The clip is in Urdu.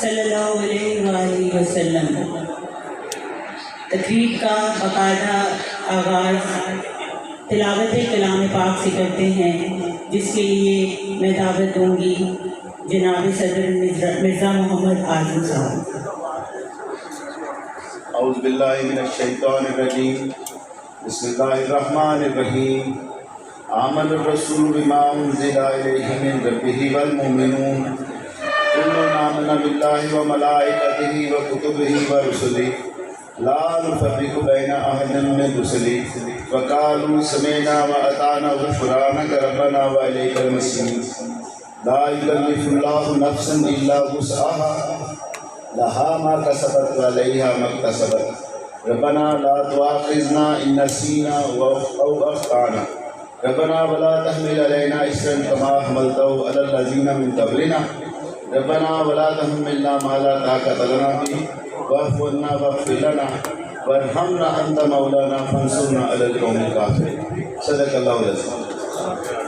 صلی اللہ علیہ وآلہ وسلم۔ تقریب کا باقاعدہ آغاز تلاوت کلام پاک سے کرتے ہیں، جس کے لیے میں دعوت دوں گی جناب صدر مرزا محمد اعظم صاحب۔ اعوذ باللہ من الشیطان الرجیم، بسم اللہ الرحمن الرحیم۔ آمن الرسول بما انزل الیہ من ربہ والمؤمنون کل آمن باللہ وملائکتہ وکتبہ ورسلہ لا نفرق بین احد من رسلہ وقالوا سمعنا واطعنا غفرانک ربنا والیک المصیر۔ لا یکلف اللہ نفسا الا وسعها لها ما کسبت وعلیہا ما اکتسبت ربنا لا تؤاخذنا ان نسینا او اخطأنا ربنا ولا تحمل علينا إصرا كما حملته على الذين من قبلنا ربنا ولا تحملنا ما لا طاقة لنا به واعف عنا واغفر لنا وارحمنا أنت مولانا فانصرنا على القوم الكافرين۔ صدق اللہ العظیم۔